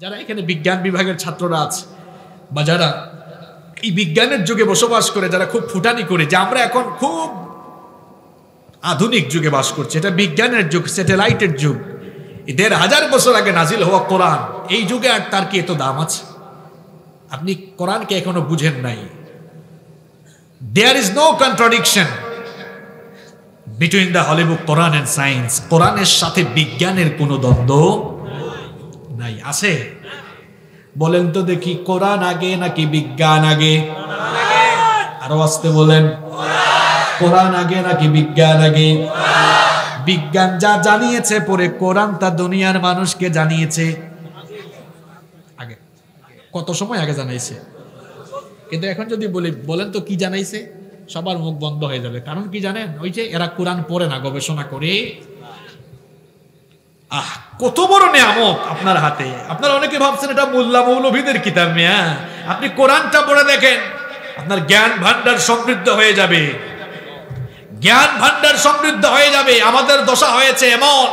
যারা এখানে বিজ্ঞান বিভাগের ছাত্ররা আছে বা যারা এই বিজ্ঞানের যুগে বসবাস করে, যারা খুব ফুটানি করে যে আমরা এখন খুব আধুনিক যুগে বাস করছি, এটা বিজ্ঞানের যুগ, স্যাটেলাইটের যুগ, ১৫০০ বছর আগে নাজিল হওয়া কোরআন, এই যুগে আর তার কি এত দাম আছে? আপনি কোরআনকে এখনো বুঝেন নাই। There is no contradiction between the holy book Quran and science. কোরআনের সাথে বিজ্ঞানের কোনো দ্বন্দ্ব নাই। আছে? বলেন তো দেখি, কোরআন আগে নাকি বিজ্ঞান আগে? আরো আসতে বলেন, কোরআন আগে নাকি বিজ্ঞান আগে? বিজ্ঞান যা জানিয়েছে পরে, কোরআন তা দুনিয়ার মানুষকে জানিয়েছে আগে। কত সময় আগে জানাইছে। কিন্তু এখন যদি বলি, বলেন তো কি জানাইছে, সবার মুখ বন্ধ হয়ে যাবে। কারণ কি জানেন? ওই যে এরা কোরআন পড়ে না, গবেষণা করে। কত বড় নিয়ামত আপনার হাতে। আপনারা অনেকে ভাবছেন এটা মোল্লা মৌলভীদের কিতাব। মিয়া, আপনি কোরআনটা পড়ে দেখেন, আপনার জ্ঞান ভান্ডার সমৃদ্ধ হয়ে যাবে। জ্ঞান ভান্ডার সমৃদ্ধ হয়ে যাবে। আমাদের দশা হয়েছে এমন,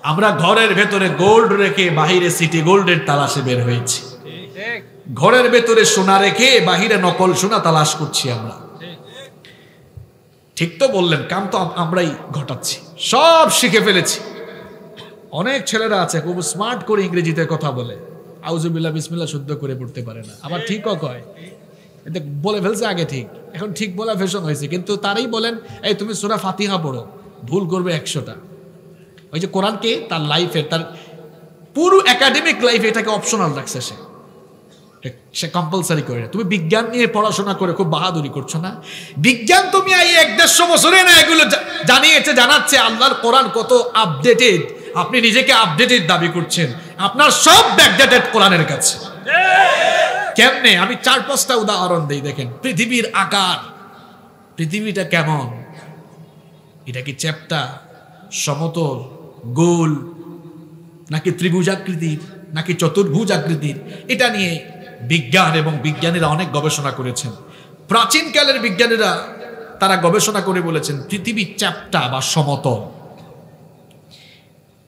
আমরা ঘরের ভেতরে গোল্ড রেখে বাহিরে সিটি গোল্ডের তালাশে বের হয়েছি। ঘরের ভেতরে সোনা রেখে বাহিরে নকল সোনা তালাশ করছি আমরা। ঠিক তো বললেন, কাম তো আমরাই ঘটাচ্ছি। সব শিখে ফেলেছি। অনেক ছেলেরা আছে খুব স্মার্ট করে ইংরেজিতে কথা বলে, আউযুবিল্লাহ বিসমিল্লাহ শুদ্ধ করে পড়তে পারে না, আবার ঠিকও কয়। এটা বলে ফেলছে আগে, ঠিক এখন ঠিক বলা ফ্যাশন হয়েছে। কিন্তু তারই বলেন, এই তুমি সূরা ফাতিহা পড়ো, ভুল করবে ১০০টা। ওই যে কোরআনকে তার লাইফে, তার পুরো একাডেমিক লাইফে এটাকে অপশনাল রাখছে সে কম্পালসারি করে। তুমি বিজ্ঞান নিয়ে পড়াশোনা করে খুব বাহাদুরি করছো না? বিজ্ঞান তুমি এই ১-১৫০ বছরে না এগুলো জানিয়েছে, জানাচ্ছে। আল্লাহর কোরআন কত আপডেটেড। আপনি নিজেকে আপডেটেড দাবি করছেন, আপনার সব ব্যাকডেটেড কোরআনের কাছে। কেমনে? আমি ৪-৫টা উদাহরণ দেই। দেখেন পৃথিবীর আকার, পৃথিবীটা কেমন? এটা কি চ্যাপ্টা, সমতল, গোল, নাকি ত্রিভুজাকৃতির, নাকি চতুর্ভুজ আকৃতির? এটা নিয়ে বিজ্ঞান এবং বিজ্ঞানীরা অনেক গবেষণা করেছেন। প্রাচীনকালের বিজ্ঞানীরা তারা গবেষণা করে বলেছেন পৃথিবী চ্যাপ্টা বা সমতল।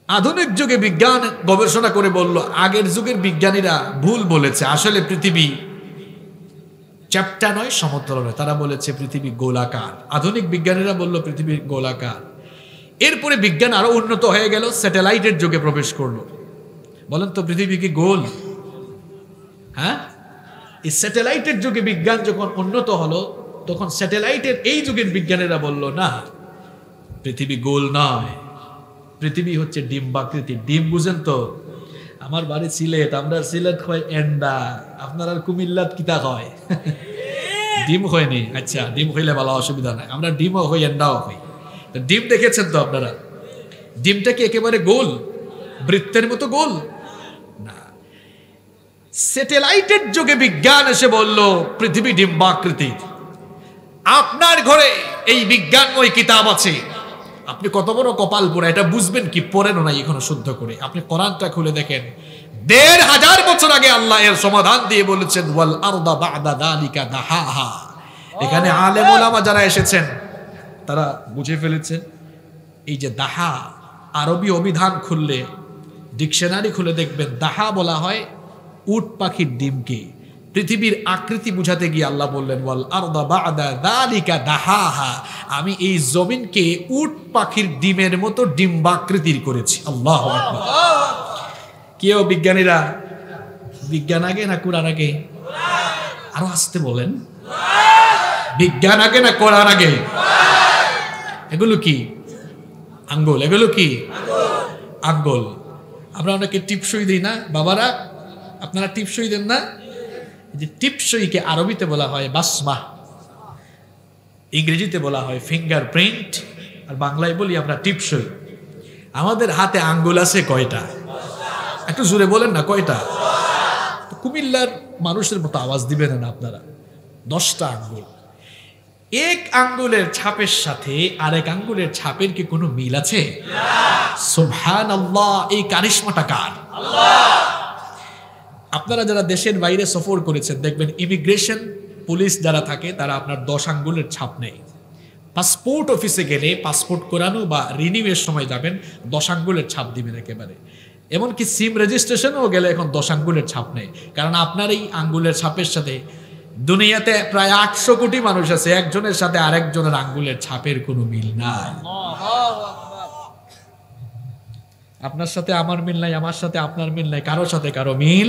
আধুনিক যুগে বিজ্ঞান গবেষণা করে বলল আগের যুগের বিজ্ঞানীরা ভুল বলেছে, আসলে পৃথিবী চ্যাপ্টা নয়, সমতল নয়। তারা বলেছে পৃথিবী গোলাকার। আধুনিক বিজ্ঞানীরা বলল পৃথিবী গোলাকার। এরপরে বিজ্ঞান আরো উন্নত হয়ে গেল, স্যাটেলাইটের যুগে প্রবেশ করলো। বলেন তো পৃথিবী কি গোল? হ্যাঁ, এই স্যাটেলাইটের যুগে বিজ্ঞান যখন উন্নত হলো, তখন স্যাটেলাইটের এই যুগের বিজ্ঞানীরা বলল না, পৃথিবী গোল নয়, পৃথিবী হচ্ছে ডিম্বাকৃতি। ডিম বুঝেন তো? আমার বাড়ি সিলেট, আমরা সিলেট হয় এন্ডা, আপনার আর কুমিল্লাত কিতা হয়? ডিম হয়নি। আচ্ছা, ডিম হইলে ভালো, অসুবিধা নাই। আমরা ডিমও হই, এন্ডাও হই। ডিম দেখেছেন তো আপনারা? ডিমটা কি একেবারে গোল, বৃত্তের মতো গোল? না। স্যাটেলাইটের যুগে বিজ্ঞান এসে বলল পৃথিবী ডিম্বাকৃতি। আপনার ঘরে এই বিজ্ঞানময় কিতাব আছে, আপনি কত বড় কপাল পোড়া, এটা বুঝবেন কি? পড়েন না এখনো শুদ্ধ করে। আপনি কোরআনটা খুলে দেখেন, ১৫০০ বছর আগে আল্লাহ এর সমাধান দিয়ে বলেছেন ওয়াল আরদা বা'দা যালিকা দাহাহা। এখানে আলেম ওলামা যারা এসেছেন তারা বুঝে ফেলেছেন এই যে দাহা, আরবি অভিধান খুললে, ডিকশনারি খুলে দেখবেন দাহা বলা হয় উট পাখির ডিমকে। পৃথিবীর আকৃতি বুঝাতে গিয়ে আল্লাহ বললেন ওয়াল আরদা বা'দা যালিকা দাহাহা, আমি এই জমিনকে উট পাখির ডিমের মতো ডিম্বাকৃতির করেছি। আল্লাহু আকবার। কেউ বিজ্ঞানীরা, বিজ্ঞান আগে না কোরআন আগে? আরো আসতে বলেন, বিজ্ঞান আগে না কোরআন আগে? এগুলো কি? আঙ্গুল। এগুলো কি? আঙ্গুল। আমরা অনেকে টিপসই দিই না বাবারা? আপনারা টিপসই দেন না? যে টিপসইকে আরবিতে বলা হয় বাসমা, ইংরেজিতে বলা হয় ফিঙ্গারপ্রিন্ট, আর বাংলায় বলি আমরা টিপসই। আমাদের হাতে আঙ্গুল আছে কয়টা? একটু জোরে বলেন না, কয়টা? কুমিল্লার মানুষের মতো আওয়াজ দিবেন না আপনারা। 10টা আঙ্গুল। এক আঙ্গুলের ছাপের সাথে আরেক আঙ্গুলের ছাপের কি কোনো মিল আছে? সুবহানাল্লাহ। এই কারিশমাটা কার? আল্লাহ। আপনারা যারা দেশের বাইরে সফর করেছেন দেখবেন ইমিগ্রেশন পুলিশ যারা থাকে তারা আপনার 10 আঙ্গুলের ছাপ নেই। পাসপোর্ট অফিসে গেলে পাসপোর্ট করানো বা রিনিউয়ের সময় যাবেন 10 আঙ্গুলের ছাপ দিবেন একেবারে। এমনকি সিম রেজিস্ট্রেশনও গেলে এখন 10 আঙ্গুলের ছাপ নেই, কারণ আপনার এই আঙ্গুলের ছাপের সাথে দুনিয়াতে প্রায় 800 কোটি মানুষ আছে, একজনের সাথে আরেকজনের আঙ্গুলের ছাপের কোনো মিল নাই। আপনার সাথে আমার মিল নাই, আমার সাথে আপনার মিল নাই, কারোর সাথে কারো মিল।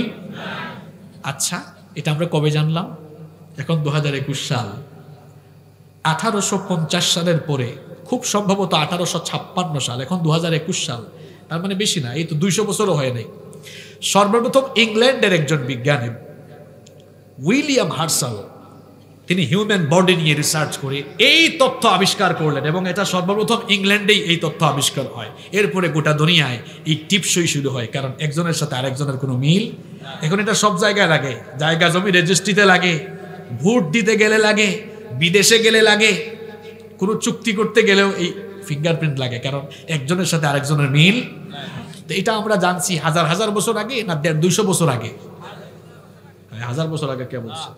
আচ্ছা, এটা আমরা কবে জানলাম? এখন 2021 সাল। 1850 সালের পরে খুব সম্ভবত 1856 সাল, এখন 2021 সাল, তার মানে বেশি না, এই তো 200 বছরও হয় নাই। সর্বপ্রথম ইংল্যান্ডের একজন বিজ্ঞানী উইলিয়াম হার্সাল, তিনি হিউম্যান বডি নিয়ে রিসার্চ করে এই তথ্য আবিষ্কার করলেন, এবং এটা সর্বপ্রথম ইংল্যান্ডেই এই তথ্য আবিষ্কার হয়। এরপরে গোটা দুনিয়ায় এই টিপসই শুরু হয়, কারণ একজনের সাথে আরেকজনের কোনো মিল। এখন এটা সব জায়গায় লাগে, জায়গা জমি রেজিস্ট্রিতে লাগে, ভোট দিতে গেলে লাগে, বিদেশে গেলে লাগে, কোনো চুক্তি করতে গেলেও এই ফিঙ্গারপ্রিন্ট লাগে, কারণ একজনের সাথে আরেকজনের মিল। তো এটা আমরা জানছি হাজার হাজার বছর আগে না 200 বছর আগে? 1000 বছর আগে। কে বলছে?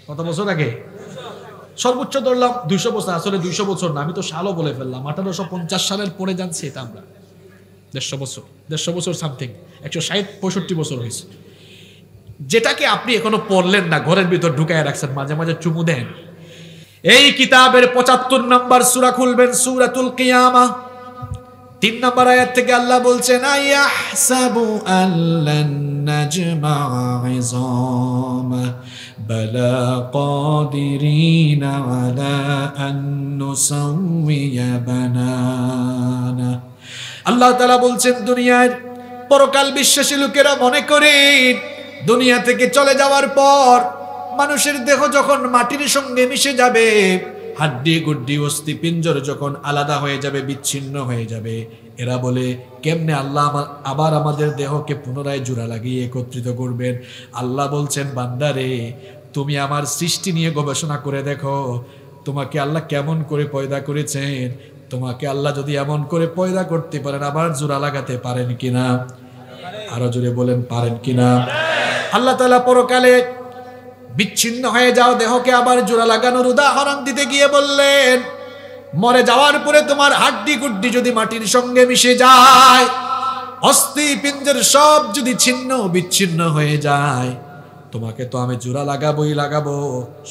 কত বছর আগে? সর্বোচ্চ ধরলাম 200 বছর, আসলে 200 বছর না, আমি তো সালও বলে ফেললাম। 1850 সালের পরে জানছি এটা আমরা। 150 বছর সামথিং, 160-65 বছর হয়েছে। যেটাকে আপনি এখনো পড়লেন না, ঘরের ভিতর ঢুকায় রাখছেন, মাঝে মাঝে চুমু দেন। এই কিতাবের 75 নম্বর সূরা খুলবেন, সূরাতুল কিয়ামা, 3 নম্বর আয়াত থেকে আল্লাহ বলছেন, আয়াহসাবু আল্লান নাজমা ইযামা বালা কাদিরিনা আলা আন নুসাউইয়া বানানা। আল্লাহ তাআলা বলছেন, দুনিয়ার পরকাল বিশ্বাসী লোকেরা মনে করে দুনিয়া থেকে চলে যাওয়ার পর মানুষের দেহ যখন মাটির সঙ্গে মিশে যাবে, হাড্ডি গুড্ডি অস্থি পিঞ্জর যখন আলাদা হয়ে যাবে, বিচ্ছিন্ন হয়ে যাবে, এরা বলে কেমনে আল্লাহ আবার আমাদের দেহকে পুনরায় জোড়া লাগিয়ে একত্রিত করবেন? আল্লাহ বলছেন, বান্দারে তুমি আমার সৃষ্টি নিয়ে গবেষণা করে দেখো, তোমাকে আল্লাহ কেমন করে পয়দা করেছেন। তোমাকে আল্লাহ যদি এমন করে পয়দা করতে পারেন, আবার জোড়া লাগাতে পারেন কিনা? আরো জোরে বলেন, পারেন কিনা? আল্লাহ তাআলা পরকালে বিচ্ছিন্ন হয়ে যাও দেহকে আবার জোড়া লাগানোর উদাহরণ দিতে গিয়ে বললেন, মরে যাওয়ার পরে তোমার হাড্ডি গুড্ডি যদি মাটির সঙ্গে মিশে যায়, অস্থি পিঞ্জর সব যদি ছিন্ন বিচ্ছিন্ন হয়ে যায়, তোমাকে তো আমি জোড়া লাগাবোই লাগাবো।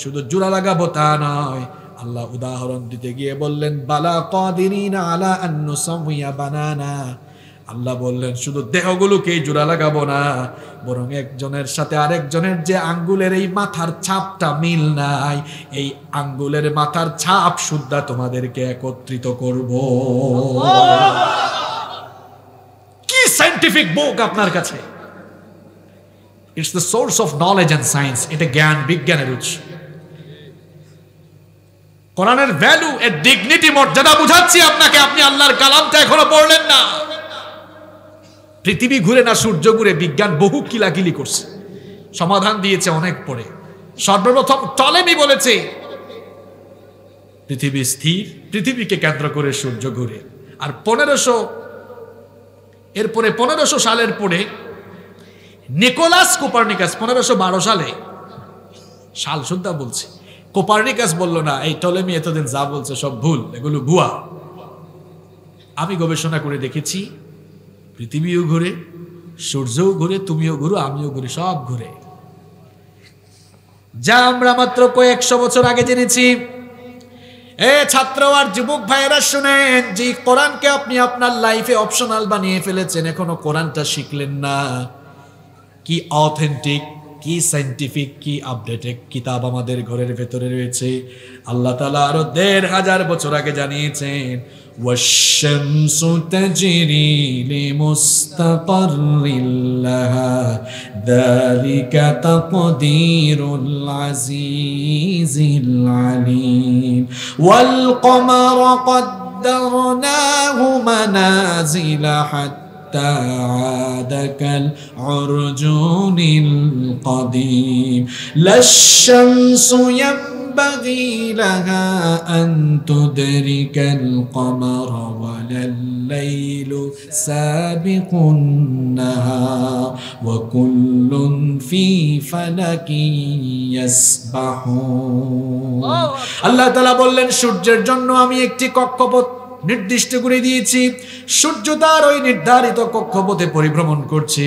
শুধু জোড়া লাগাবো তা নয়, আল্লাহ উদাহরণ দিতে গিয়ে বললেন, বালা কাদিরিনা আলা আন নুসাউইয়া বানানা। আল্লাহ বললেন, শুধু দেহগুলোকে জোড়া লাগাবো না, বরং একজনের সাথে আরেকজনের যে আঙ্গুলের এই মাথার ছাপটা মিল নাই, এই আঙ্গুলের মাথার ছাপ সুদ্ধা তোমাদেরকে একত্রিত করব। কি সায়েন্টিফিক বুক আপনার কাছে! It's the source of knowledge and science. এটা জ্ঞান বিজ্ঞানের উৎস। কোরআনের ভ্যালু, এর ডিগনিটি, মর্যাদা বুঝাচ্ছি আপনাকে, আপনি আল্লাহর কালামটা এখনো পড়লেন না। পৃথিবী ঘুরে না সূর্য ঘুরে, বিজ্ঞান বহু কিলাকিলি করছে, সমাধান দিয়েছে অনেক পরে। সর্বপ্রথম টলেমি বলেছে পৃথিবী স্থির, পৃথিবীকে কেন্দ্র করে সূর্য ঘুরে। আর 1500 সালের পরে নিকোলাস কোপার্নিকাস, 1512 সালে, সাল শুদ্ধা বলছে, কোপার্নিকাস বলল না, এই টলেমি এতদিন যা বলছে সব ভুল, এগুলো ভুয়া। আমি গবেষণা করে দেখেছি, পৃথিবীও ঘুরে, সূর্যও ঘুরে, তুমিও ঘুরো, আমিও ঘুরি, সব ঘুরে। যা আমরা মাত্র কয়েকশো বছর আগে জেনেছি। ছাত্র আর যুবক ভাইয়েরা শুনেন, যে কোরআনকে আপনি আপনার লাইফে অপশনাল বানিয়ে ফেলেছেন, এখনো কোরআনটা শিখলেন না। কি অথেন্টিক, কি সায়েন্টিফিক, কি আপডেটেড কিতাব আমাদের ঘরের ভেতরে রয়েছে। আল্লাহ তাআলা আরো 1500 বছর আগে জানিয়েছেন, ওয়াশ-শামসু তাজরি লিমুস্তাকাররিন লাহা যালিকা তাকদীরুল আজিজিল আলীম ওয়াল কমারা কদ্দারনাহু মানাজিলা عاد كالعرجون القديم لا الشمس ينبغي لها أن تدرك القمر ولا الليل سابق النهار وكل في فلك يسبحون। আল্লাহ তাআলা বললেন, সূর্যের জন্য আমি একটি কক্ষপথ নির্দিষ্ট করে দিয়েছি। সূর্য তার ওই নির্ধারিত কক্ষপথে পরিভ্রমণ করছে।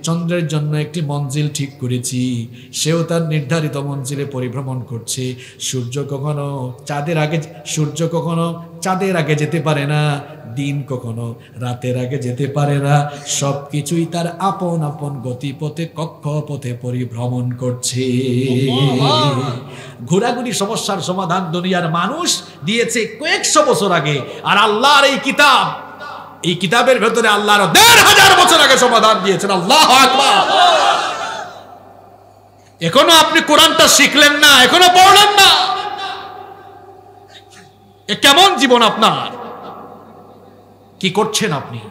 চন্দ্রের জন্য একটি মঞ্জিল ঠিক করেছি, সেও তার নির্ধারিত মঞ্জিলে পরিভ্রমণ করছে। সূর্য কখনো চাঁদের আগে যেতে পারে না, দিন কখনো রাতের আগে যেতে পারে না। সবকিছুই তার আপন আপন গতিপথে কক্ষপথে পরিভ্রমণ করছে। ঘোরাঘুরি সমস্যার সমাধান দুনিয়ার মানুষ দিয়েছে কয়েকশো বছর আগে, আর আল্লাহর এই কিতাবের ভেতরে আল্লাহর ১,৫০০ বছর আগে সমাধান দিয়েছেন। আল্লাহু আকবার। এখনো আপনি কোরআনটা শিখলেন না, এখনো পড়লেন না, এ কেমন জীবন আপনার? কি করছেন আপনি?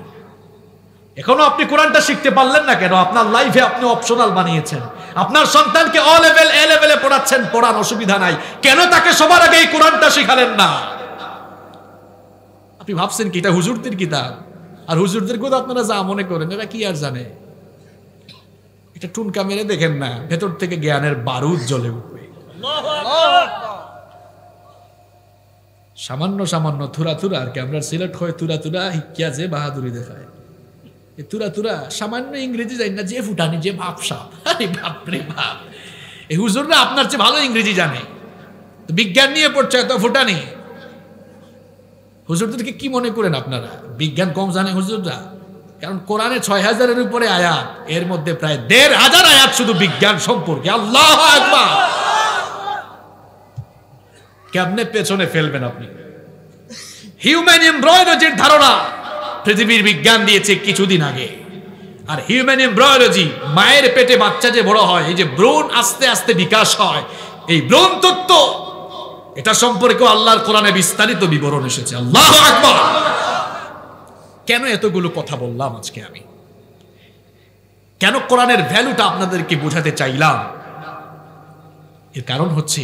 এখনো আপনি কোরআনটা শিখতে পারলেন না কেন? আপনার লাইফে আপনি অপশনাল বানিয়েছেন। আপনার সন্তানকে এ লেভেলে পড়াচ্ছেন, পড়ান, অসুবিধা নাই, কেন তাকে সবার আগে এই কোরআনটা শিখালেন না? আপনি ভাবছেন কি এটা হুজুরদের কিতাব? আর হুজুরদের কথা আপনারা যা মনে করেন, এরা কি আর জানে? এটা টুনকা মেরে দেখেন না, ভেতর থেকে জ্ঞানের বারুদ জ্বলে উঠবে। সামান্য সামান্য থুরা আর কি আমরা সিলেট হয়ে থুরা হিকিয়া যে বাহাদুরি দেখায়, এই থুরা সামান্য ইংরেজি জানি না, যে ফুটানি, যে ভাবসাব, আরে বাপরে বাপ, এই হুজুররা আপনার চেয়ে ভালো ইংরেজি জানে, বিজ্ঞান নিয়ে পড়ছে এত ফুটানি। হুজুরদেরকে কি মনে করেন আপনারা? বিজ্ঞান কম জানে হুজুররা? কারণ কোরআনে ৬,০০০-এর উপরে আয়াত, এর মধ্যে প্রায় ১,৫০০ আয়াত শুধু বিজ্ঞান সম্পর্কে। আল্লাহু আকবার। কেমনে পেছনে ফেলবেন আপনি? হিউম্যান এমব্রয়ডারির ধারণা পৃথিবীর বিজ্ঞান দিয়েছে কিছুদিন আগে। আর হিউম্যান এমব্রয়ডারি, মায়ের পেটে বাচ্চা যে বড় হয়, এই যে ভ্রূণ আস্তে আস্তে বিকাশ হয়, এই ভ্রূণ তত্ত্ব, এটা সম্পর্কে আল্লাহর কোরআনে বিস্তারিত বিবরণ এসেছে। আল্লাহু আকবার। কেন এতগুলো কথা বললাম আজকে আমি? কেন কোরআনের ভ্যালুটা আপনাদেরকে বোঝাতে চাইলাম? এর কারণ হচ্ছে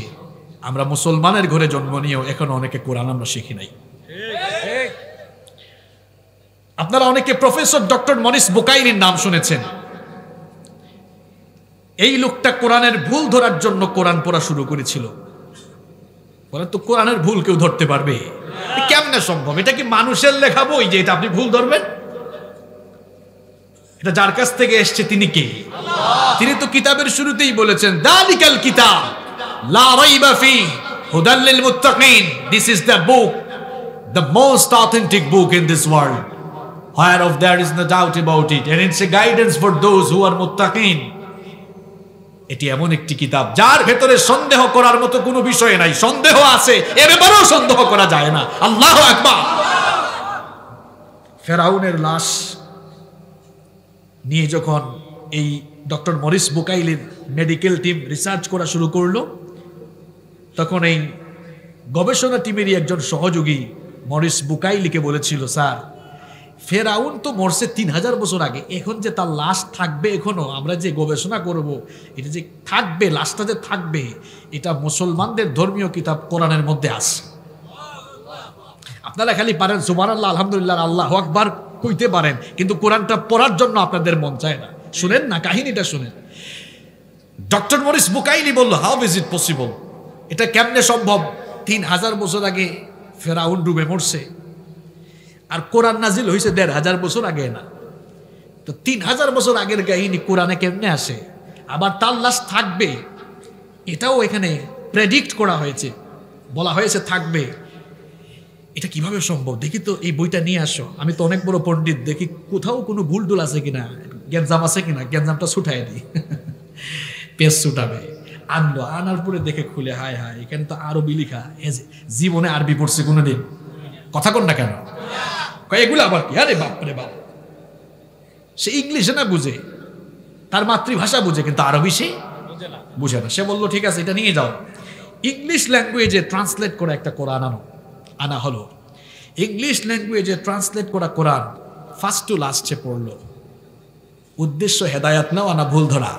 আমরা মুসলমানের ঘরে জন্ম নিয়েও এখনো অনেকে কোরআন আমরা শিখি নাই। আপনারা অনেকে প্রফেসর ডক্টর মরিস বুকাইলির নাম শুনেছেন। এই লোকটা কোরআনের ভুল ধরার জন্য কোরআন পড়া শুরু করেছিল। বলে তো কোরআনের ভুল কেউ ধরতে পারবে? কেমনে সম্ভব? এটা কি মানুষের লেখা বই যে এটা আপনি ভুল ধরবেন? এটা যার কাছ থেকে এসছে তিনি কে? তিনি তো কিতাবের শুরুতেই বলেছেন, দালিকাল কিতাব লা রাইবা ফিহি হুদাল লিল মুত্তাকিন। This is the book, the most authentic book in this world, whereof there is no doubt about it, and it's a guidance for those who are muttaqin. এটি এমন একটি কিতাব যার ভেতরে সন্দেহ করার মতো কোনো বিষয় নাই। সন্দেহ আছে, এ ব্যাপারেও সন্দেহ করা যায় না। আল্লাহু আকবার। ফেরাউনের লাশ নিয়ে যখন এই ডক্টর মরিস বুকাইলির মেডিকেল টিম রিসার্চ করা শুরু করলো, তখন এই গবেষণা টিমেরই একজন সহযোগী মরিস বুকাইলিকে বলেছিল, স্যার, ফেরাউন তো মরছে ৩,০০০ বছর আগে, এখন যে তার লাশ থাকবে, এখনো আমরা যে গবেষণা করব, এটা যে থাকবে, লাশটা যে থাকবে, এটা মুসলমানদের ধর্মীয় কিতাব কোরআনের মধ্যে আছে। আপনারা খালি পারেন সুবহানাল্লাহ, আলহামদুলিল্লাহ, আল্লাহু আকবার কইতে পারেন, কিন্তু কোরআনটা পড়ার জন্য আপনাদের মন চায় না। শুনেন না, কাহিনীটা শুনেন। ডক্টর মরিস বুকাইলি বলল, হাউ ইজ ইট পসিবল? এটা কেমনে সম্ভব? ৩,০০০ বছর আগে ফেরাউন ডুবে মরছে, আর কোরআন নাজিল হয়েছে ১,৫০০ বছর আগে না। তো ৩,০০০ বছর আগের কাহিনী কোরআনে কেমনে আসে? আবার তার লাশ থাকবে, এটাও এখানে প্রেডিক্ট করা হয়েছে, বলা হয়েছে থাকবে। এটা কিভাবে সম্ভব? দেখি তো এই বইটা নিয়ে আসো। আমি তো অনেক বড় পণ্ডিত, দেখি কোথাও কোনো ভুল টুল আছে কিনা, গ্যাঞ্জাম আছে কিনা, গ্যাঞ্জামটা ছুটাই দিই। পেজ ছুটাবে, আনলো, আনার পরে দেখে খুলে, হায় হায়, এখানে তো আরবি লিখা। জীবনে আরবি পড়ছে কোনোদিন? কথা কন না কেন? এগুলো আবার কি? আরে বাপরে বাপ, সে ইংলিশে না বুঝে, তার মাতৃভাষা বুঝে, কিন্তু আরবি সে বুঝে না। সে বললো, ঠিক আছে, এটা নিয়ে যাও, ইংলিশ ল্যাঙ্গুয়েজে ট্রান্সলেট করে একটা কোরআন আনা হলো। ইংলিশ ল্যাঙ্গুয়েজে ট্রান্সলেট করা কোরআন ফার্স্ট টু লাস্টে পড়লো। উদ্দেশ্য হেদায়াত নেওয়া না ভুল ধরা?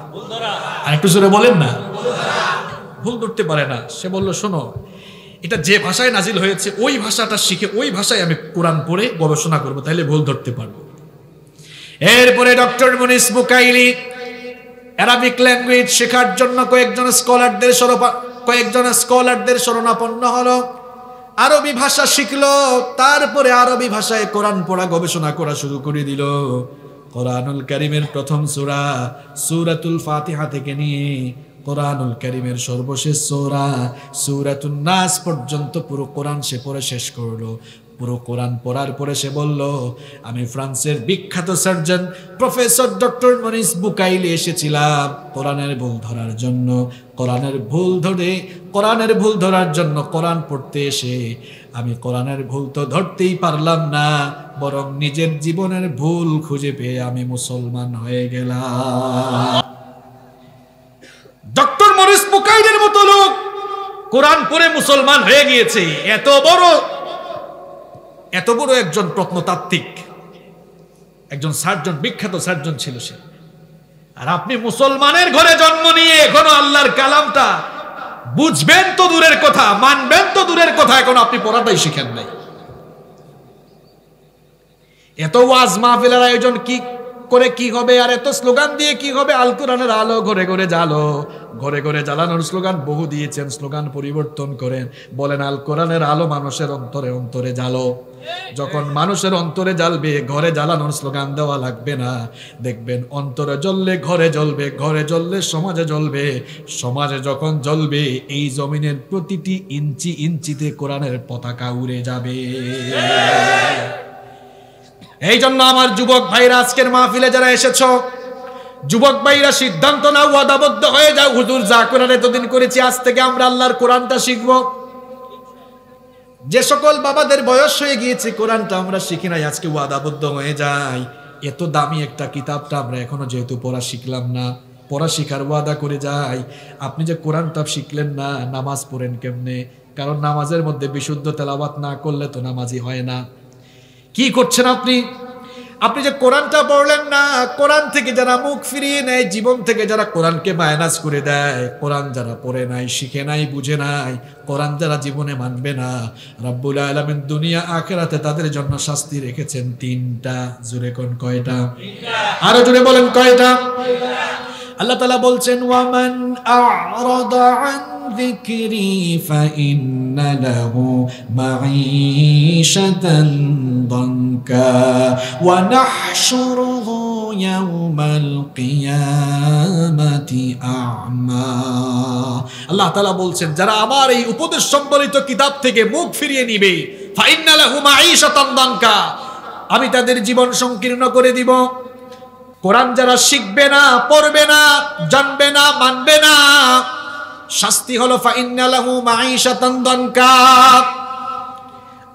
আর একটু জোরে বলেন না। ভুল ধরতে পারে না। সে বললো, শোনো, এটা যে ভাষায় নাজিল হয়েছে ওই ভাষাটা শিখে ওই ভাষায় আমি কোরআন পড়ে গবেষণা করবো, তাহলে ভুল ধরতে পারবো। এরপরে doctor Morris Bucaille Arabic language শেখার জন্য কয়েকজন স্কলারদের শরণাপন্ন হলো। আরবি ভাষা শিখলো, তারপরে আরবি ভাষায় কোরআন পড়া গবেষণা করা শুরু করে দিল। কোরআনুল কারীমের প্রথম সূরা সূরাতুল ফাতিহা থেকে নিয়ে কোরআনুল কারীমের সর্বশেষ সূরা সূরাতুন নাস পর্যন্ত পুরো কোরআন সে পড়ে শেষ করলো। পুরো কোরআন পড়ার পরে সে বলল, আমি ফ্রান্সের বিখ্যাত সার্জন প্রফেসর ডক্টর মরিস বুকাইলে এসেছিলাম কোরআনের ভুল ধরার জন্য। কোরআনের ভুল ধরার জন্য কোরআন পড়তে এসে আমি কোরআনের ভুল তো ধরতেই পারলাম না, বরং নিজের জীবনের ভুল খুঁজে পেয়ে আমি মুসলমান হয়ে গেলাম। ডক্টর মরিস বুকাইলের মতো লোক কোরআন পড়ে মুসলমান হয়ে গিয়েছে। এত বড় একজন প্রত্নতাত্ত্বিক, একজন সার্জন, বিখ্যাত সার্জন ছিল সে। আর আপনি মুসলমানের ঘরে জন্ম নিয়ে এখনো আল্লাহর কালামটা বুঝবেন তো দূরের কথা, মানবেন তো দূরের কথা, এখন আপনি পড়াটাই শিখেন নাই। এত ওয়াজ মাহফিলের আয়োজন কি করে কি হবে, আর এত স্লোগান দিয়ে কি হবে? আল কোরআনের আলো ঘরে ঘরে জ্বালো। ঘরে ঘরে জ্বালানোর স্লোগান বহু দিয়েছেন, স্লোগান পরিবর্তন করেন, বলেন আল কোরআনের আলো মানুষের অন্তরে অন্তরে জ্বালো। যখন মানুষের অন্তরে জ্বালবে, ঘরে জ্বালানোর স্লোগান দেওয়া লাগবে না। দেখবেন অন্তরে জ্বললে ঘরে জ্বলবে, ঘরে জ্বললে সমাজে জ্বলবে, সমাজে যখন জ্বলবে এই জমিনের প্রতিটি ইঞ্চি ইঞ্চিতে কোরআনের পতাকা উড়ে যাবে। এই জন্য আমার যুবক ভাইরা, আজকের মাহফিলে যারা এসেছো, যুবক ভাইরা সিদ্ধান্ত নাও, ওয়াদাবদ্ধ হয়ে যাও, হুজুর যা কোরআন এতদিন করেছি, আজ থেকে আমরা আল্লাহর কোরআনটা শিখবো। যে সকল বাবাদের বয়স হয়ে গিয়েছে কোরআনটা আমরা শিখি নাই, আজকে ওয়াদাবদ্ধ হয়ে যাই। এত দামি একটা কিতাবটা আমরা এখনো যেহেতু পড়া শিখলাম না, পড়া শিখার ওয়াদা করে যাই। আপনি যে কোরআনটা শিখলেন না, নামাজ পড়েন কেমনে? কারণ নামাজের মধ্যে বিশুদ্ধ তেলাওয়াত না করলে তো নামাজই হয় না। কি করছেন আপনি? আপনি যে কোরআনটা পড়লেন না, কোরআন থেকে যারা মুখ ফিরিয়ে নেয়, জীবন থেকে যারা কোরআনকে মাইনাস করে দেয়, কোরআন যারা পড়ে নাই, শিখে নাই, বুঝে নাই, কোরআন যারা জীবনে মানবে না, রব্বুল আলামিন দুনিয়া আখিরাতে তাদের জন্য শাস্তি রেখেছেন তিনটা। জোরে কোন কয়টা? আরো জোরে বলেন কয়টা? আল্লাহ তাআলা বলছেন, ওয়ামান আ'রাদা আন যিকরি ফাইন্না লাহু মাঈশাতান দানকা ওয়া নাহশুরুহু ইয়াওমাল কিয়ামাতি আ'মা। আল্লাহ তাআলা বলছেন, যারা আমার এই উপদেশ সম্বলিত কিতাব থেকে মুখ ফিরিয়ে নিবে, ফাইন্না লাহু মাঈশাতান দানকা, আমি তাদের জীবন সংকীর্ণ করে দিব। কোরআন যারা শিখবে না, পড়বে না, জানবে না, মানবে না, শাস্তি হলো ফাইন্না লাহু মাঈশাতান দানকা,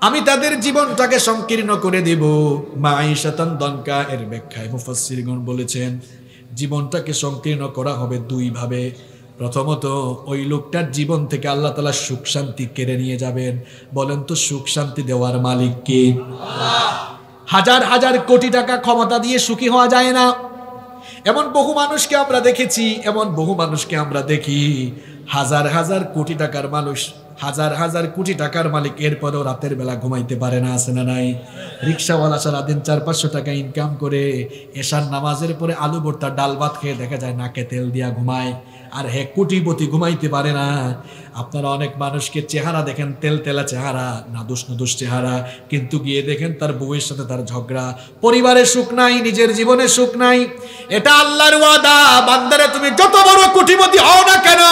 আমি তাদের জীবনটাকে সংকীর্ণ করে দেব। মাঈশাতান দানকা এর ব্যাখ্যায় মুফাসসিরগণ বলেছেন, জীবনটাকে সংকীর্ণ করা হবে দুই ভাবে। প্রথমত, ওই লোকটার জীবন থেকে আল্লাহ তাআলা সুখ শান্তি কেড়ে নিয়ে যাবেন। বলেন তো, সুখ শান্তি দেওয়ার মালিক কে? আল্লাহ। হাজার হাজার কোটি টাকা ক্ষমতা দিয়ে সুখী হওয়া যায় না। এমন বহু মানুষকে আমরা দেখেছি, এমন বহু মানুষকে আমরা দেখি, হাজার হাজার কোটি টাকার মানুষ, হাজার হাজার কোটি টাকার মালিক, এরপরেও রাতের বেলা ঘুমাইতে পারে না। আছে না নাই? রিক্সাওয়ালা সারাদিন 400-500 টাকা ইনকাম করে এশার নামাজের পরে আলু ভর্তা ডাল ভাত খেয়ে দেখা যায় নাকে তেল দিয়া ঘুমায়। আর হে কোটিপতি ঘুমাইতে পারে না। আপনারা অনেক মানুষকে চেহারা দেখেন, তেল তেলা চেহারা, নাদুস নাদুস চেহারা, কিন্তু গিয়ে দেখেন তার বউয়ের সাথে তার ঝগড়া, পরিবারে সুখ নাই, নিজের জীবনে সুখ নাই। এটা আল্লাহর ওয়াদা, বান্দারে তুমি যত বড় কোটিপতি হও না কেন,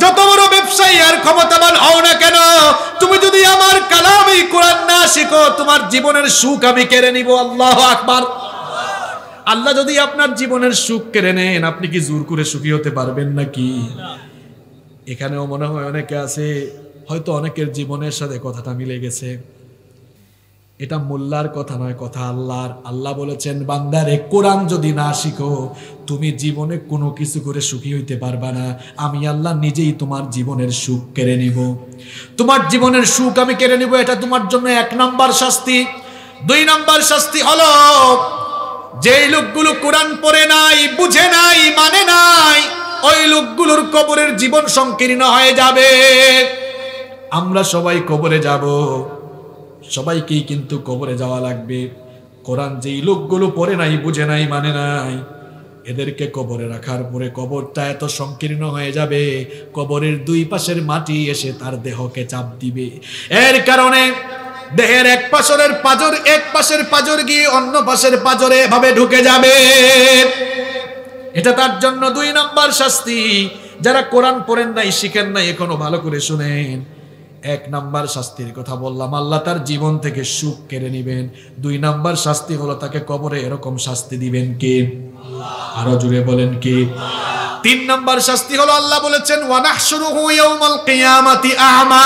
যত বড় ব্যবসায়ী আর ক্ষমতাবান হও না কেন, তুমি যদি আমার কালাম এই কোরআন না শিখো, তোমার জীবনের সুখ আমি কেড়ে নিব। আল্লাহু আকবার। আল্লাহ যদি আপনার জীবনের সুখ কেড়ে নেন, আপনি কি জোর করে সুখী হতে পারবেন নাকি? এখানেও মনে হয় অনেকে আছে, হয়তো অনেকের জীবনের সাথে কথাটা মিলে গেছে। এটা মোল্লার কথা নয়, কথা আল্লাহর। আল্লাহ বলেছেন, বান্দারে কোরআন যদি না শিখো, তুমি জীবনে কোনো কিছু করে সুখী হইতে পারবা না। আমি আল্লাহ নিজেই তোমার জীবনের সুখ কেড়ে নিব। তোমার জীবনের সুখ আমি কেড়ে নিব। এটা তোমার জন্য 1 নাম্বার শাস্তি। 2 নাম্বার শাস্তি হলো, যেই লোকগুলো কোরআন পড়ে নাই, বুঝে নাই, মানে নাই, ওই লোকগুলোর কবরের জীবন সংকীর্ণ হয়ে যাবে। আমরা সবাই কবরে যাব, সবাইকেই কিন্তু কবরে যাওয়া লাগবে। কোরআন যেই লোকগুলো পড়ে নাই, বুঝে নাই, মানে নাই, এদেরকে কবরে রাখার পরে কবরটা এত সংকীর্ণ হয়ে যাবে, কবরের দুই পাশের মাটি এসে তার দেহকে চাপ দিবে। এর কারণে দেহের এক পাশের পাঁজর গিয়ে অন্য পাশের পাঁজরে এভাবে ঢুকে যাবে। এটা তার জন্য 2 নাম্বার শাস্তি। যারা কোরআন পড়েন নাই, শিখেন নাই, এখনো ভালো করে শুনেন। 1 নাম্বার শাস্তির কথা বললাম, আল্লাহ তার জীবন থেকে সুখ কেড়ে নেবেন। 2 নাম্বার শাস্তি হলো তাকে কবরে এরকম শাস্তি দিবেন কে? আরো জোরে বলেন কে? 3 নাম্বার শাস্তি হলো আল্লাহ বলেছেন ওয়া নাহশুরুহু ইয়াউমাল কিয়ামাতি আ'মা।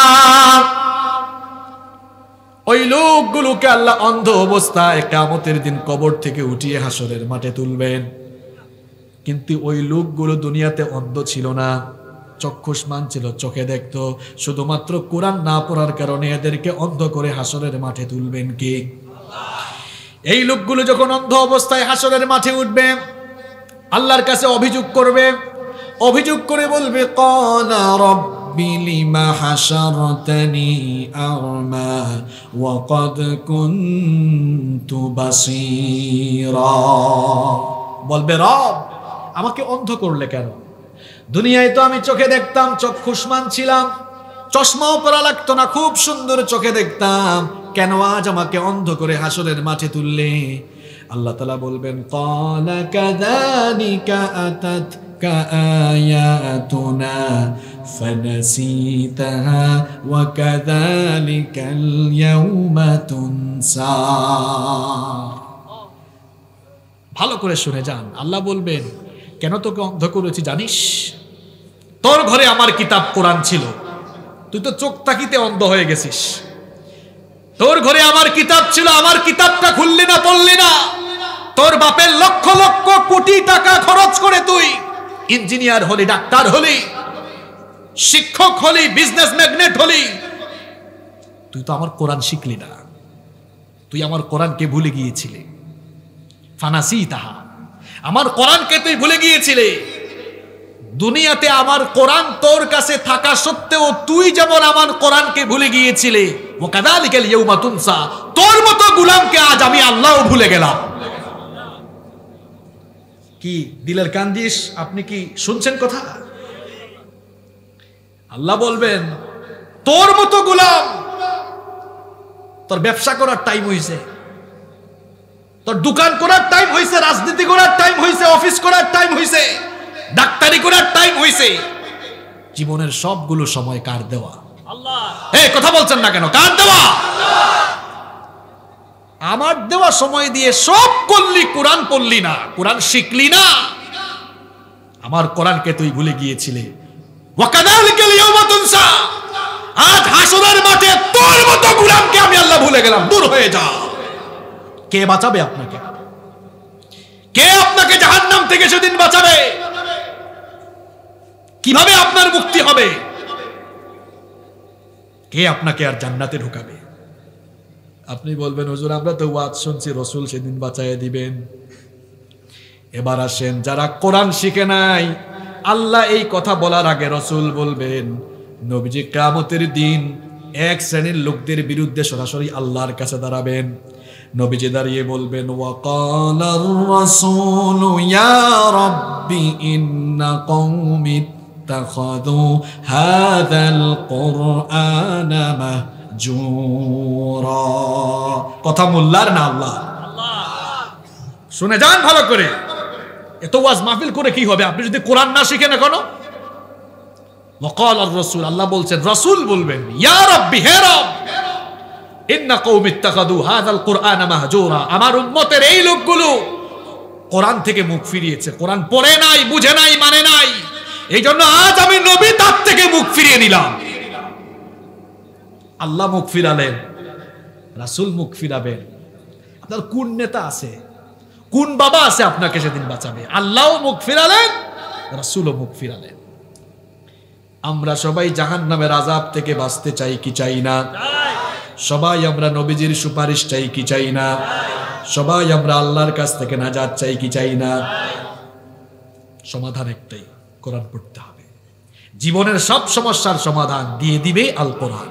ওই লোকগুলোকে আল্লাহ অন্ধ অবস্থায় কিয়ামতের দিন কবর থেকে উঠিয়ে হাসরের মাঠে তুলবেন। কিন্তু ওই লোকগুলো দুনিয়াতে অন্ধ ছিল না, চক্ষুষ্মান ছিল, চোখে দেখতো। শুধুমাত্র কোরআন না পড়ার কারণে এদেরকে অন্ধ করে হাসরের মাঠে তুলবেন কে? এই লোকগুলো যখন অন্ধ অবস্থায় হাসরের মাঠে উঠবে, আল্লাহর কাছে অভিযোগ করবে, অভিযোগ করে বলবে ক্বালা রাব্বি লিমা হাশারতানি আ'মা ওয়া ক্বাদ কুনতু বাসীরা। বলবে রব, আমাকে অন্ধ করলে কেন? দুনিয়ায় তো আমি চোখে দেখতাম, চক্ষুষ্মান ছিলাম, চশমাও পরা লাগতো না, খুব সুন্দর চোখে দেখতাম, কেন আজ আমাকে অন্ধ করে হাসরের মাঠে তুললে? আল্লাহ তাআলা বলবেন ক্বালা কাযালিকা আতাতকা আয়াতুনা ফানাসিতাহা ওয়া কাযালিকাল ইয়াউমা তুনসা। ভালো করে শুনে যান, আল্লাহ বলবেন কেন তোকে অন্ধ করেছি জানিস? তোর ঘরে আমার কিতাব কোরআন ছিল, তুই তো চোখ তাকিতে অন্ধ হয়ে গেছিস। তোর ঘরে আমার কিতাব ছিল, আমার কিতাবটা খুললি না, পড়লি না। তোর বাপের লক্ষ লক্ষ কোটি টাকা খরচ করে তুই ইঞ্জিনিয়ার হলি, ডাক্তার হলি, শিক্ষক হলি, বিজনেস ম্যাগনেট হলি, তুই তো আমার কোরআন শিখলি না, তুই আমার কোরআনকে ভুলে গিয়েছিলি। ফানাসিতাহা, আমার কোরআনকে তুই ভুলে গিয়েছিলে। দুনিয়াতে আমার কোরআন তোর কাছে থাকা সত্ত্বেও তুই যেমন আমার কোরআনকে ভুলে গিয়েছিলে, ওয়া কাযালিকাল ইয়াউমা তুনসা, তোর মতো গোলামকে আজ আমি আল্লাহও ভুলে গেলাম। কি দিলের কান দিস, আপনি কি শুনছেন কথা? আল্লাহ বলবেন তোর মতো গোলাম, তোর ব্যবসা করার টাইম হইছে, তোর দোকান করার টাইম হইছে, রাজনীতি করার টাইম হইছে, অফিস করার টাইম হইছে, ডাক্তারি করার টাইম হইছে। জীবনের সবগুলো সময় কার দেওয়া? আল্লাহ। এই কথা বলছেন না কেন? কার দেওয়া? আমার দেওয়া সময় দিয়ে সব করলি, কোরআন পড়লি না, কোরআন শিখলি না, আমার কোরআনকে তুই ভুলে গিয়েছিলে। ওয়া কাযালিকাল ইয়াউমা তুনসা, আজ হাসরের মাঠে তোর মতো গোলামকে আমি আল্লাহ ভুলে গেলাম। দূর হয়ে যা। কে বাঁচাবে আপনাকে? কে আপনাকে জাহান্নাম থেকে সেদিন বাঁচাবে? কিভাবে আপনার মুক্তি হবে? কে আপনাকে আর জান্নাতে ঢুকাবে? আপনি বলবেন হুজুর আমরা তো ওয়াজ শুনছি, রাসূল সেদিন বাঁচায় দিবেন। এবার আসেন, যারা কোরআন শিখে নাই, আল্লাহ এই কথা বলার আগে রাসূল বলবেন নবীজি কিয়ামতের দিন এক শ্রেণীর লোকদের বিরুদ্ধে সরাসরি আল্লাহর কাছে দাঁড়াবেন। নবীজি দাঁড়িয়ে বলবেন ওয়াকালার রাসূলু ইয়া রাব্বি ইন্না কওমি ইত্তাখাযু হাযাল কুরআনা মাহজুরা। কথা মোল্লার না আল্লাহ? শুনে যান ভালো করে। এত ওয়াজ মাহফিল করে কি হবে আপনি যদি কোরআন না শিখেন এখনো? ওয়াকালার রাসূল, আল্লাহ বলছেন, রাসূল বলবেন ইয়া রাব্বি, হে রব, ইন্না কওমি ইত্তাখাযু হাযাল কুরআনা মাহজুরা, আমার উম্মতের এই লোকগুলো কোরআন থেকে মুখ ফিরিয়েছে, কোরআন পড়ে নাই, বুঝে নাই, মানে নাই, এইজন্য আজ আমি নবী তার থেকে মুখ ফিরিয়ে নিলাম। আল্লাহ মুখ ফিরালেন, রাসূল মুখ ফিরাবেন। আপনার কোন নেতা আছে, কোন বাবা আছে আপনাকে সেদিন বাঁচাবে? আল্লাহও মুখ ফিরালেন, রাসূলও মুখ ফিরালেন। আমরা সবাই জাহান্নামের আযাব থেকে বাঁচতে চাই কি চাই না? সবাই আমরা নবীজির সুপারিশ চাই কি চাই না? সবাই আমরা আল্লাহর কাছ থেকে নাজাত চাই কি চাই না? সমাধান একটাই, কোরআন পড়তে হবে। জীবনের সব সমস্যার সমাধান দিয়ে দিবে আল কোরআন।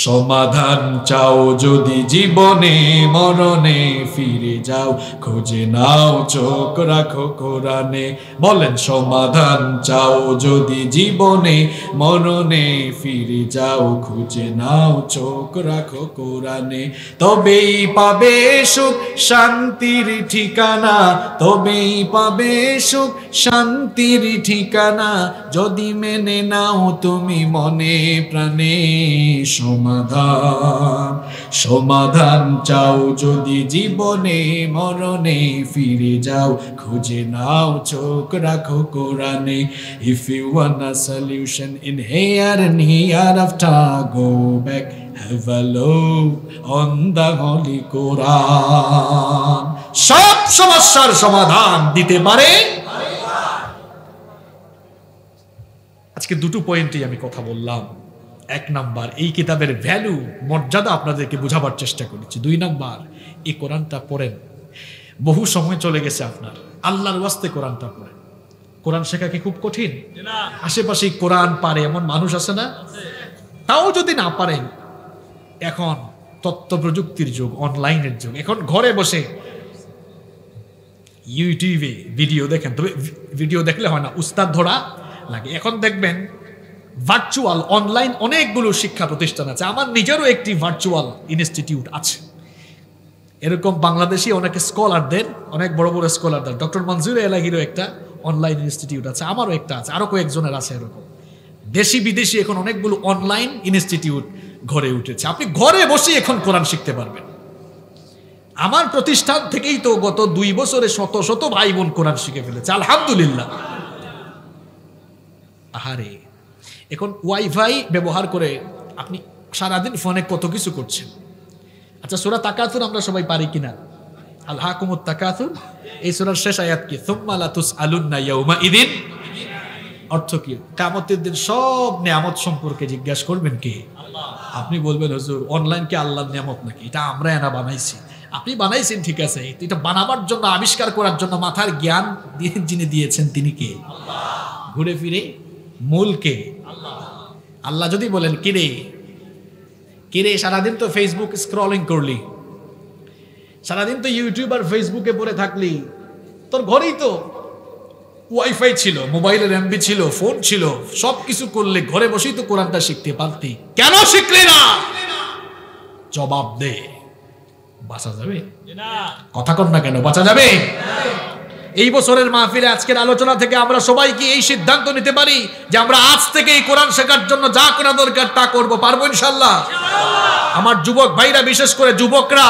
সমাধান চাও যদি জীবনে মরণে ফিরে যাও খুঁজে নাও চোখ রাখো কোরআনে। বলেন সমাধান চাও যদি জীবনে মরণে ফিরে যাও খুঁজে নাও চোখ রাখো কোরআনে। তবেই পাবে সুখ শান্তির ঠিকানা, তবেই পাবে সুখ শান্তির ঠিকানা, যদি মেনে নাও তুমি মনে প্রাণে সমাধান। সমাধান চাও যদি জীবনে মরণে ফিরে যাও খুঁজে নাও চোখ রাখো কোরআনে। If you want a solution in here and hereafter, go back, have a look on the Holy Quran. সব সমস্যার সমাধান দিতে পারে। আজকে দুটো পয়েন্টই আমি কথা বললাম। এক নাম্বার, এই কিতাবের ভ্যালু মর্যাদা আপনাদেরকে বোঝাবার চেষ্টা করেছি। দুই নাম্বার, এই কোরআনটা পড়েন। বহু সময় চলে গেছে আপনার, আল্লাহর ওয়াস্তে কোরআনটা পড়েন। কোরআন শেখা কি খুব কঠিন? আশেপাশে কোরআন পারে এমন মানুষ আছে না? তাও যদি না পারেন, এখন তথ্য প্রযুক্তির যুগ, অনলাইনের যুগ, এখন ঘরে বসে ইউটিউবে ভিডিও দেখেন। তবে ভিডিও দেখলে হয় না, উস্তাদ ধরা লাগে। এখন দেখবেন ভার্চুয়াল অনলাইন অনেকগুলো শিক্ষা প্রতিষ্ঠান আছে। আমার নিজেরও একটি ভার্চুয়াল ইনস্টিটিউট আছে। এরকম বাংলাদেশি অনেক স্কলারদের, অনেক বড় বড় স্কলারদের, ডক্টর মনজুর এলাহিরও একটা অনলাইন ইনস্টিটিউট আছে, আমারও একটা আছে, আরো কয়েকজনের আছে। এরকম দেশি বিদেশি এখন অনেকগুলো অনলাইন ইনস্টিটিউট ঘরে উঠেছে। আপনি ঘরে বসে এখন কোরআন শিখতে পারবেন। আমার প্রতিষ্ঠান থেকেই তো গত 2 বছরে শত শত ভাই বোন কোরআন শিখে ফেলেছে, আলহামদুলিল্লাহ। আহারে, এখন ওয়াইফাই ব্যবহার করে আপনি সারাদিন ফোনে কত কিছু করছেন। আচ্ছা, সূরা তাকাসুর আমরা সবাই পারি কিনা? আলহাকুমুত তাকাসুর, এই সূরার শেষ আয়াত কি? সুম্মা লা তুসআলুন্না ইয়াউমা ইদিন। অর্থ কি? কিয়ামতের দিন সব নিয়ামত সম্পর্কে জিজ্ঞাসা করবেন কে? আল্লাহ। আপনি বলবেন হুজুর অনলাইন কি আল্লাহর নিয়ামত নাকি? এটা আমরা এনা বানাইছি। আপনি বানাইছেন ঠিক আছে, এটা বানাবার জন্য, আবিষ্কার করার জন্য মাথার জ্ঞান দিয়ে যিনি দিয়েছেন তিনি কে? আল্লাহ। ঘুরে ফিরে মূল কে? আল্লাহ। আল্লাহ যদি বলেন কিরে কিরে সারাদিন তো ফেসবুক স্ক্রলিং করলি, সারাদিন তো ইউটিউব আর ফেসবুকে পড়ে থাকলি, তোর ঘরেই তো ওয়াইফাই ছিল, মোবাইলের এমবি ছিল, ফোন ছিল, সবকিছু করলে ঘরে বসেই তো কোরআনটা শিখতে পারতি, কেন শিখলি না? জবাব দে। বাঁচা যাবে? কথা কর না কেন, বাঁচা যাবে? এই বছরের মাহফিলে আজকের আলোচনা থেকে আমরা সবাই কি এই সিদ্ধান্ত নিতে পারি যে আমরা আজ থেকে এই কোরআন শেখার জন্য যা করা দরকার তা করব? পারবো ইনশাআল্লাহ। আমার যুবক ভাইরা, বিশেষ করে যুবকরা,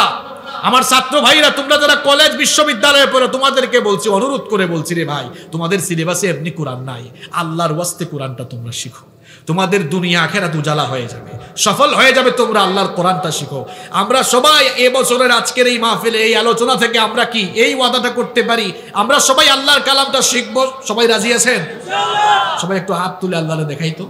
আমার ছাত্র ভাইরা, তোমরা যারা কলেজ বিশ্ববিদ্যালয়ে পড়ো, তোমাদেরকে বলছি, অনুরোধ করে বলছি, রে ভাই, তোমাদের সিলেবাসে এমনি কোরআন নাই, আল্লাহর ওয়াস্তে কোরআনটা তোমরা শিখো। তোমাদের দুনিয়া আখিরাত উজালা হয়ে যাবে, সফল হয়ে যাবে, তোমরা আল্লাহর কোরআনটা শিখো। আমরা সবাই এবছরের আজকের এই মাহফিলে, এই আলোচনা থেকে আমরা কি এই ওয়াদাটা করতে পারি, আমরা সবাই আল্লাহর কালামটা শিখবো? সবাই রাজি আছেন? সবাই একটু হাত তুলে আল্লাহরে দেখাই তো।